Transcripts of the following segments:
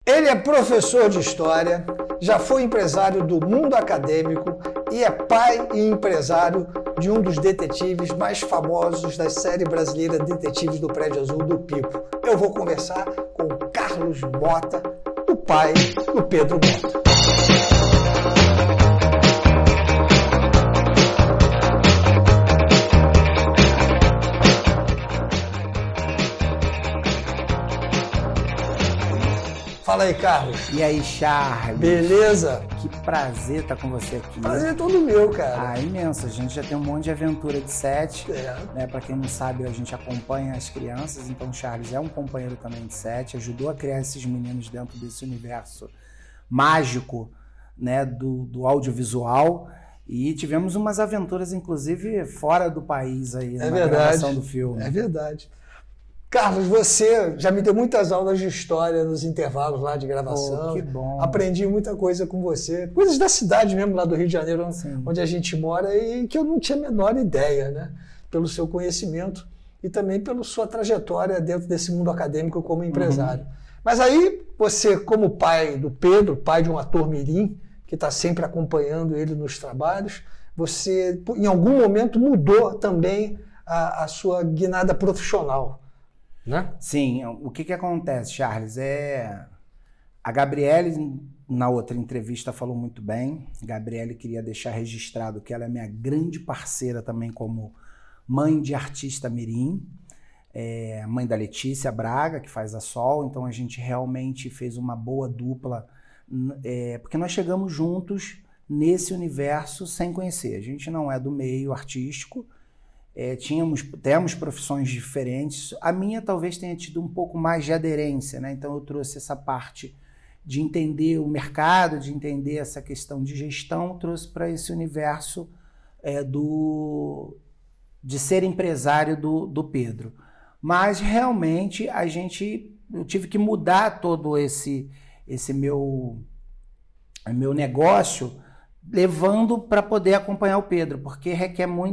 Ele é professor de história, já foi empresário do mundo acadêmico e é pai e empresário de um dos detetives mais famosos da série brasileira Detetives do Prédio Azul do Pipo. Eu vou conversar com Carlos Mota, o pai do Pedro Mota. Fala aí, Carlos. E aí, Charles? Beleza? Que prazer estar com você aqui. Prazer é todo meu, cara. Ah, imenso. A gente já tem um monte de aventura de set. É. Para quem não sabe, a gente acompanha as crianças, então o Charles é um companheiro também de set, ajudou a criar esses meninos dentro desse universo mágico, né, do audiovisual. E tivemos umas aventuras, inclusive, fora do país aí, na gravação do filme. É verdade. Carlos, você já me deu muitas aulas de história nos intervalos lá de gravação. Oh, que bom. Aprendi muita coisa com você. Coisas da cidade mesmo, lá do Rio de Janeiro, Sim. onde a gente mora, e que eu não tinha a menor ideia, né? Pelo seu conhecimento e também pela sua trajetória dentro desse mundo acadêmico como empresário. Mas aí, você, como pai do Pedro, pai de um ator mirim, que está sempre acompanhando ele nos trabalhos, você, em algum momento, mudou também a sua guinada profissional. Né? Sim, o que acontece, Charles? A Gabriele, na outra entrevista, falou muito bem. A Gabriele queria deixar registrado que ela é minha grande parceira também como mãe de artista mirim, mãe da Letícia Braga, que faz a Sol. Então a gente realmente fez uma boa dupla, porque nós chegamos juntos nesse universo sem conhecer. A gente não é do meio artístico, temos profissões diferentes. A minha talvez tenha tido um pouco mais de aderência, né? Então eu trouxe essa parte de entender o mercado, de entender essa questão de gestão, trouxe para esse universo de ser empresário do Pedro. Mas realmente eu tive que mudar todo esse meu negócio, levando para poder acompanhar o Pedro, porque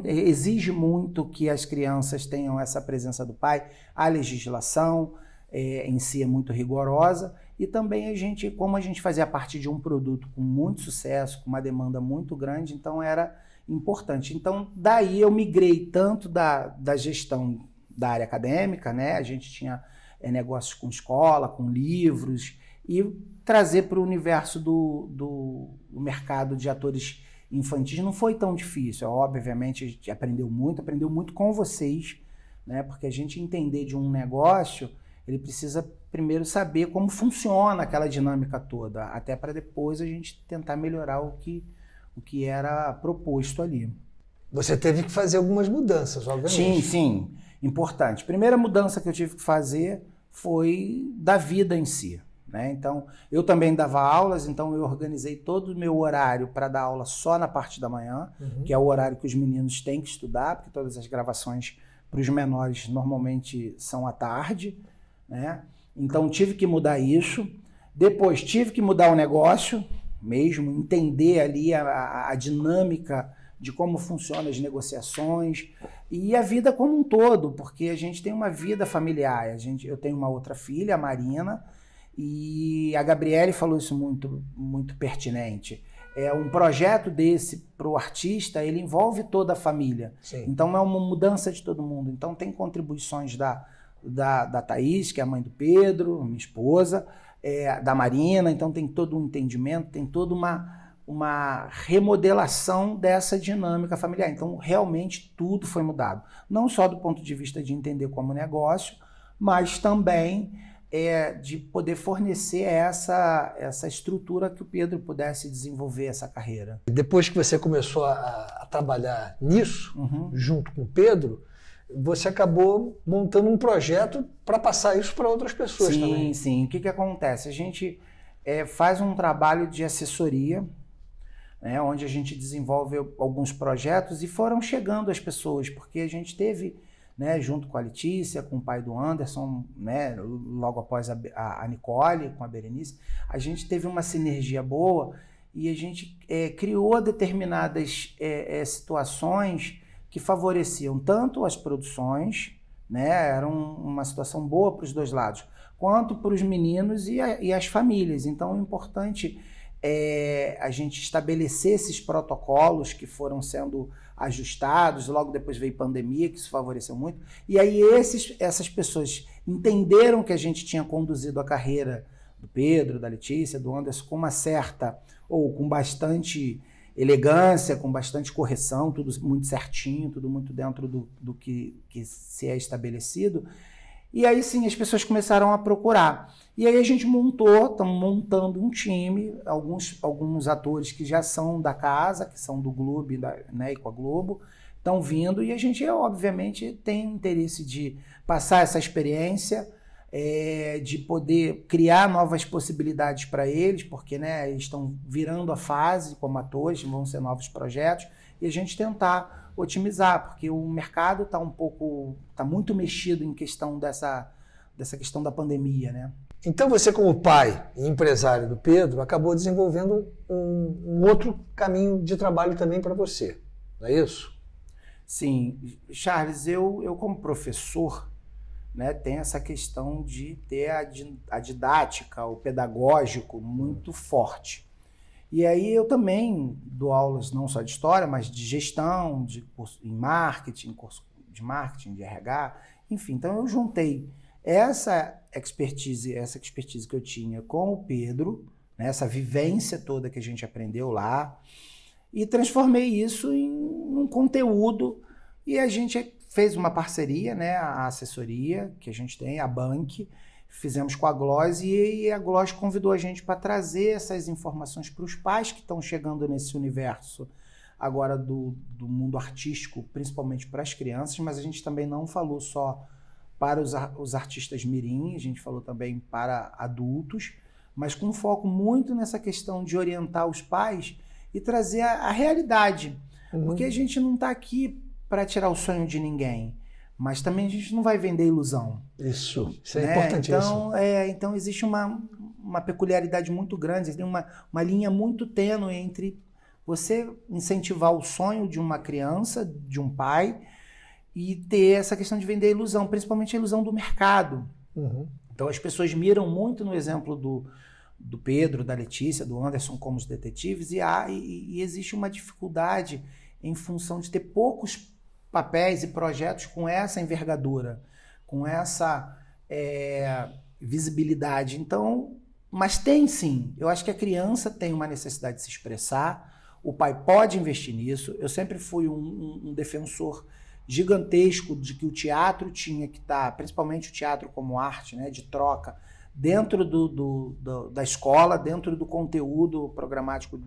exige muito que as crianças tenham essa presença do pai. A legislação em si é muito rigorosa, e também como a gente fazia parte de um produto com muito sucesso, com uma demanda muito grande, então era importante. Então daí eu migrei tanto da gestão da área acadêmica, né? A gente tinha negócios com escola, com livros, e trazer para o universo do mercado de atores infantis não foi tão difícil. Obviamente a gente aprendeu muito com vocês, né? Porque a gente entender de um negócio, ele precisa primeiro saber como funciona aquela dinâmica toda, até para depois a gente tentar melhorar o que era proposto ali. Você teve que fazer algumas mudanças, obviamente. Sim, importante. Primeira mudança que eu tive que fazer foi da vida em si. Então, eu também dava aulas, então eu organizei todo o meu horário para dar aula só na parte da manhã, que é o horário que os meninos têm que estudar, porque todas as gravações para os menores normalmente são à tarde, né? Então, tive que mudar isso. Depois, tive que mudar o negócio mesmo, entender ali a dinâmica de como funcionam as negociações e a vida como um todo, porque a gente tem uma vida familiar. Eu tenho uma outra filha, a Marina, e a Gabriele falou isso muito, muito pertinente. Um projeto desse para o artista, ele envolve toda a família. Sim. Então é uma mudança de todo mundo. Então tem contribuições da Thaís, que é a mãe do Pedro, minha esposa, da Marina. Então tem todo um entendimento, tem toda uma remodelação dessa dinâmica familiar. Então realmente tudo foi mudado. Não só do ponto de vista de entender como negócio, mas também de poder fornecer essa estrutura que o Pedro pudesse desenvolver essa carreira. Depois que você começou a trabalhar nisso, junto com o Pedro, você acabou montando um projeto para passar isso para outras pessoas também. Sim. O que acontece? A gente faz um trabalho de assessoria, né, onde a gente desenvolve alguns projetos, e foram chegando as pessoas, porque a gente teve, né, junto com a Letícia, com o pai do Anderson, né, logo após a Nicole, com a Berenice, a gente teve uma sinergia boa e a gente criou determinadas situações que favoreciam tanto as produções, né? Era uma situação boa para os dois lados, quanto para os meninos e as famílias. Então, o importante é a gente estabelecer esses protocolos que foram sendo ajustados, logo depois veio pandemia, que isso favoreceu muito, e aí essas pessoas entenderam que a gente tinha conduzido a carreira do Pedro, da Letícia, do Anderson com uma certa, ou com bastante elegância, com bastante correção, tudo muito certinho, tudo muito dentro do que se é estabelecido. E aí sim, as pessoas começaram a procurar. E aí a gente estamos montando um time, alguns atores que já são da casa, que são do Globo, né, e com a Globo, estão vindo, e a gente, obviamente, tem interesse de passar essa experiência, de poder criar novas possibilidades para eles, porque, né, eles estão virando a fase como atores, vão ser novos projetos, e a gente tentar otimizar, porque o mercado está muito mexido em questão dessa questão da pandemia, né? Então você, como pai e empresário do Pedro, acabou desenvolvendo um outro caminho de trabalho também para você, não é isso? Sim, Charles, eu como professor, né, tem essa questão de ter a didática, o pedagógico muito forte. E aí eu também dou aulas não só de história, mas de gestão, de curso em marketing, curso de marketing, de RH, enfim. Então eu juntei essa expertise que eu tinha com o Pedro, né, essa vivência toda que a gente aprendeu lá, e transformei isso em um conteúdo, e a gente fez uma parceria, né, a assessoria que a gente tem, a Bank, fizemos com a Gloss, e a Gloss convidou a gente para trazer essas informações para os pais que estão chegando nesse universo agora do mundo artístico, principalmente para as crianças, mas a gente também não falou só para os artistas mirim, a gente falou também para adultos, mas com foco muito nessa questão de orientar os pais e trazer a realidade, porque a gente não está aqui para tirar o sonho de ninguém, mas também a gente não vai vender ilusão. Isso é né? importantíssimo. Então existe uma peculiaridade muito grande, tem uma linha muito tênue entre você incentivar o sonho de uma criança, de um pai, e ter essa questão de vender ilusão, principalmente a ilusão do mercado. Então as pessoas miram muito no exemplo do Pedro, da Letícia, do Anderson como os detetives, e existe uma dificuldade em função de ter poucos papéis e projetos com essa envergadura, com essa visibilidade. Então, mas tem sim, eu acho que a criança tem uma necessidade de se expressar, o pai pode investir nisso. Eu sempre fui um defensor gigantesco de que o teatro tinha que estar, principalmente o teatro como arte, né, de troca, dentro da escola, dentro do conteúdo programático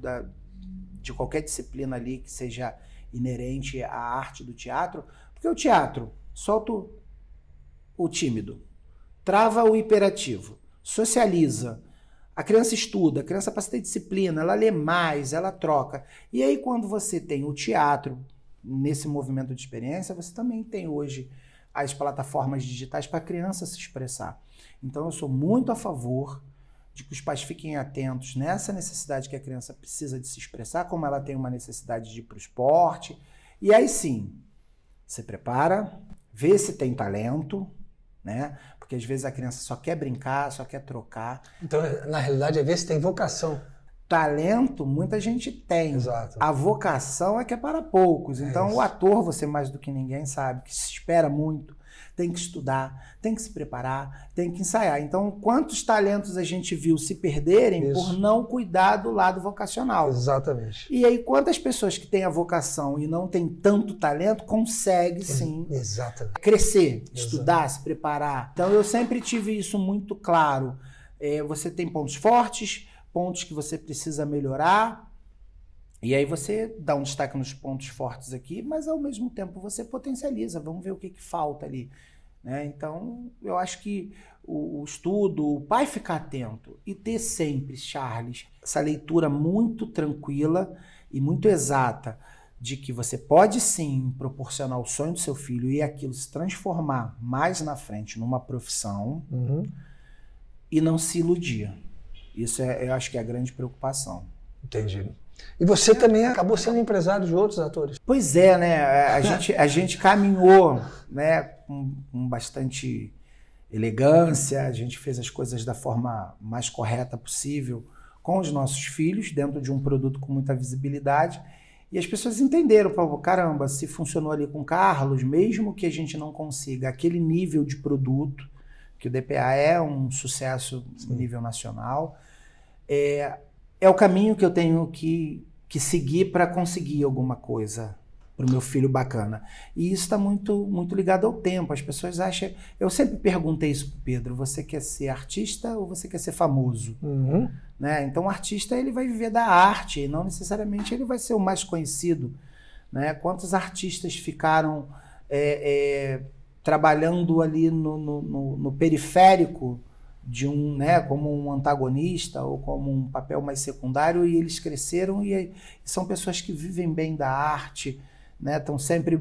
de qualquer disciplina ali que seja inerente à arte do teatro, porque o teatro solta o tímido, trava o hiperativo, socializa, a criança estuda, a criança passa a ter disciplina, ela lê mais, ela troca. E aí quando você tem o teatro nesse movimento de experiência, você também tem hoje as plataformas digitais para a criança se expressar. Então eu sou muito a favor de que os pais fiquem atentos nessa necessidade que a criança precisa de se expressar, como ela tem uma necessidade de ir para o esporte. E aí sim, você prepara, vê se tem talento, né? Porque às vezes a criança só quer brincar, só quer trocar. Então, na realidade, é ver se tem vocação. Talento, muita gente tem. Exato. A vocação é que é para poucos. Então, o ator, você mais do que ninguém sabe, que se espera muito, tem que estudar, tem que se preparar, tem que ensaiar. Então, quantos talentos a gente viu se perderem por não cuidar do lado vocacional? Exatamente. E aí, quantas pessoas que têm a vocação e não têm tanto talento, conseguem, sim, crescer, estudar, se preparar. Então, eu sempre tive isso muito claro. Você tem pontos fortes, pontos que você precisa melhorar, e aí você dá um destaque nos pontos fortes aqui, mas ao mesmo tempo você potencializa, vamos ver o que falta ali, né? Então eu acho que o estudo, o pai ficar atento e ter sempre, Charles, essa leitura muito tranquila e muito exata de que você pode sim proporcionar o sonho do seu filho e aquilo se transformar mais na frente numa profissão, e não se iludir. Isso eu acho que é a grande preocupação. Entendi. E você também acabou sendo empresário de outros atores. Pois é, né? A gente caminhou, né, com bastante elegância, a gente fez as coisas da forma mais correta possível com os nossos filhos, dentro de um produto com muita visibilidade. E as pessoas entenderam, falaram, caramba, se funcionou ali com o Carlos, mesmo que a gente não consiga aquele nível de produto, que o DPA é um sucesso a nível nacional, é o caminho que eu tenho que seguir para conseguir alguma coisa para o meu filho bacana. E isso está muito ligado ao tempo. As pessoas acham... Eu sempre perguntei isso para o Pedro, você quer ser artista ou você quer ser famoso? Uhum. Né? Então o artista ele vai viver da arte, e não necessariamente ele vai ser o mais conhecido. Né? Quantos artistas ficaram trabalhando ali no periférico de né, como um antagonista ou como um papel mais secundário, e eles cresceram e são pessoas que vivem bem da arte, né, estão sempre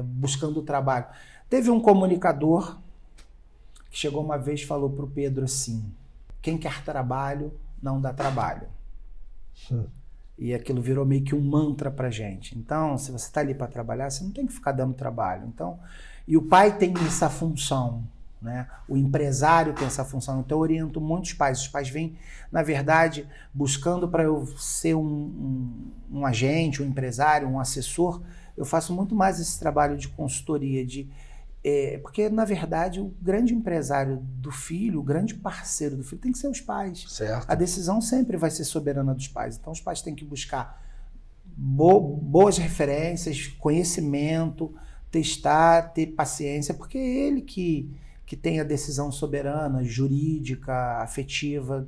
buscando trabalho. Teve um comunicador que chegou uma vez e falou para o Pedro assim, quem quer trabalho não dá trabalho. E aquilo virou meio que um mantra para gente. Então, se você está ali para trabalhar, você não tem que ficar dando trabalho. Então, e o pai tem essa função, né? O empresário tem essa função. Então eu oriento muitos pais. Os pais vêm, na verdade, buscando para eu ser um agente, um empresário, um assessor. Eu faço muito mais esse trabalho de consultoria, porque, na verdade, o grande empresário do filho, o grande parceiro do filho, tem que ser os pais. Certo. A decisão sempre vai ser soberana dos pais. Então os pais têm que buscar boas referências, conhecimento, testar, ter paciência, porque é ele que tem a decisão soberana, jurídica, afetiva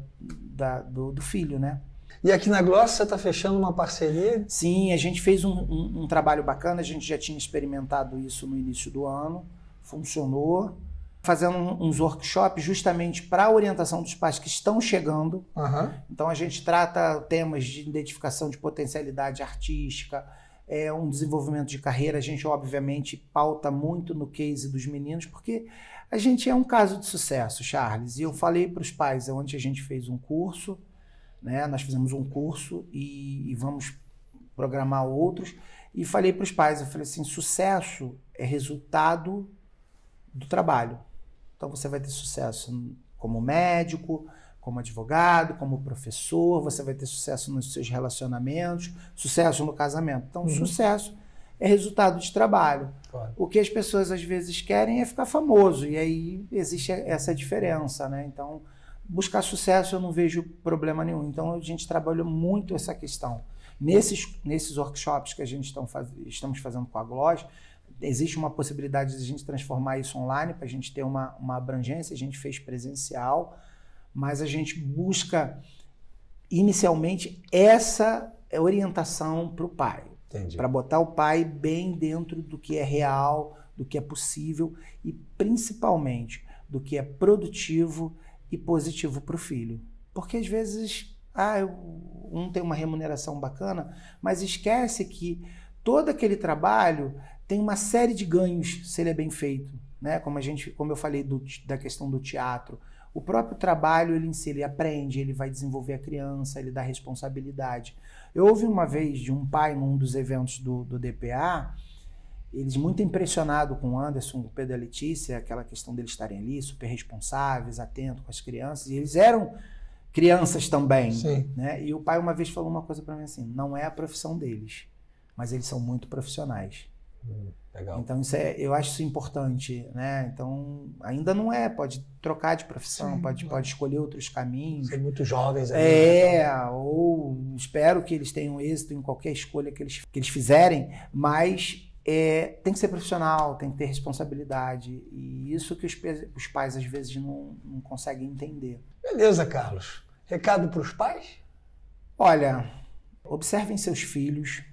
do filho, né? E aqui na Gloss você está fechando uma parceria? Sim, a gente fez um trabalho bacana, a gente já tinha experimentado isso no início do ano, funcionou, fazendo uns workshops justamente para a orientação dos pais que estão chegando. Uhum. Então a gente trata temas de identificação de potencialidade artística, um desenvolvimento de carreira. A gente obviamente pauta muito no case dos meninos, porque a gente é um caso de sucesso, Charles. E eu falei para os pais, onde a gente fez um curso, né? Nós fizemos um curso e vamos programar outros. E falei para os pais, eu falei assim, sucesso é resultado do trabalho. Então você vai ter sucesso como médico, como advogado, como professor, você vai ter sucesso nos seus relacionamentos, sucesso no casamento. Então, sucesso é resultado de trabalho. Claro. O que as pessoas às vezes querem é ficar famoso, e aí existe essa diferença, né? Então, buscar sucesso eu não vejo problema nenhum. Então, a gente trabalhou muito essa questão. Nesses workshops que a gente estamos fazendo com a Gloss, existe uma possibilidade de a gente transformar isso online, para a gente ter uma abrangência. A gente fez presencial, mas a gente busca inicialmente essa orientação para o pai. Para botar o pai bem dentro do que é real, do que é possível e principalmente do que é produtivo e positivo para o filho. Porque às vezes um tem uma remuneração bacana, mas esquece que todo aquele trabalho tem uma série de ganhos se ele é bem feito, né? Como eu falei da questão do teatro. O próprio trabalho, ele aprende, ele vai desenvolver a criança, ele dá responsabilidade. Eu ouvi uma vez de um pai num dos eventos do DPA, eles muito impressionados com o Anderson, o Pedro e a Letícia, aquela questão deles estarem ali, super responsáveis, atentos com as crianças, e eles eram crianças também. Sim. Né? E o pai uma vez falou uma coisa para mim assim, não é a profissão deles, mas eles são muito profissionais. Legal. Então eu acho isso importante, né? Então ainda não pode trocar de profissão, Sim, pode escolher outros caminhos. São muito jovens ainda. Ou espero que eles tenham êxito em qualquer escolha que eles fizerem, mas tem que ser profissional, tem que ter responsabilidade, e isso que os pais às vezes não conseguem entender. Beleza, Carlos. Recado para os pais? Olha, observem seus filhos.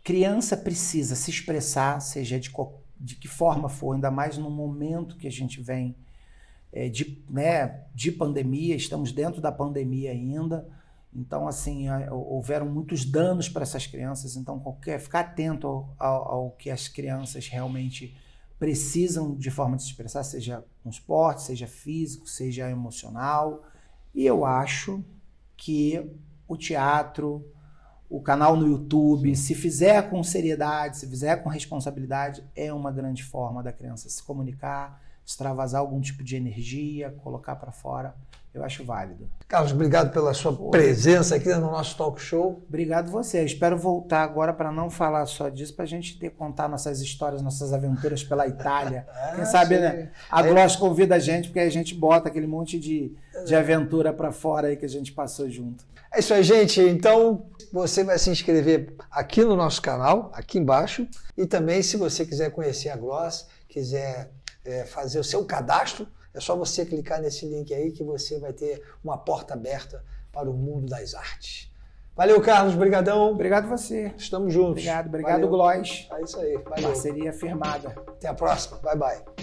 Criança precisa se expressar, seja de que forma for, ainda mais no momento que a gente vem de pandemia, estamos dentro da pandemia ainda, então assim, houveram muitos danos para essas crianças, então ficar atento ao que as crianças realmente precisam de forma de se expressar, seja com esporte, seja físico, seja emocional, e eu acho que o teatro, o canal no YouTube, se fizer com seriedade, se fizer com responsabilidade, é uma grande forma da criança se comunicar, extravasar algum tipo de energia, colocar para fora. Eu acho válido. Carlos, obrigado pela sua presença aqui no nosso talk show. Obrigado você. Espero voltar agora para não falar só disso, para a gente contar nossas histórias, nossas aventuras pela Itália. Quem sabe, sim, né? A Gloss convida a gente, porque a gente bota aquele monte de aventura para fora aí que a gente passou junto. É isso aí, gente. Então, você vai se inscrever aqui no nosso canal, aqui embaixo. E também, se você quiser conhecer a Gloss, quiser fazer o seu cadastro, é só você clicar nesse link aí que você vai ter uma porta aberta para o mundo das artes. Valeu, Carlos. Brigadão. Obrigado você. Estamos juntos. Obrigado, Gloss. É isso aí. Valeu. Parceria firmada. Até a próxima. Bye, bye.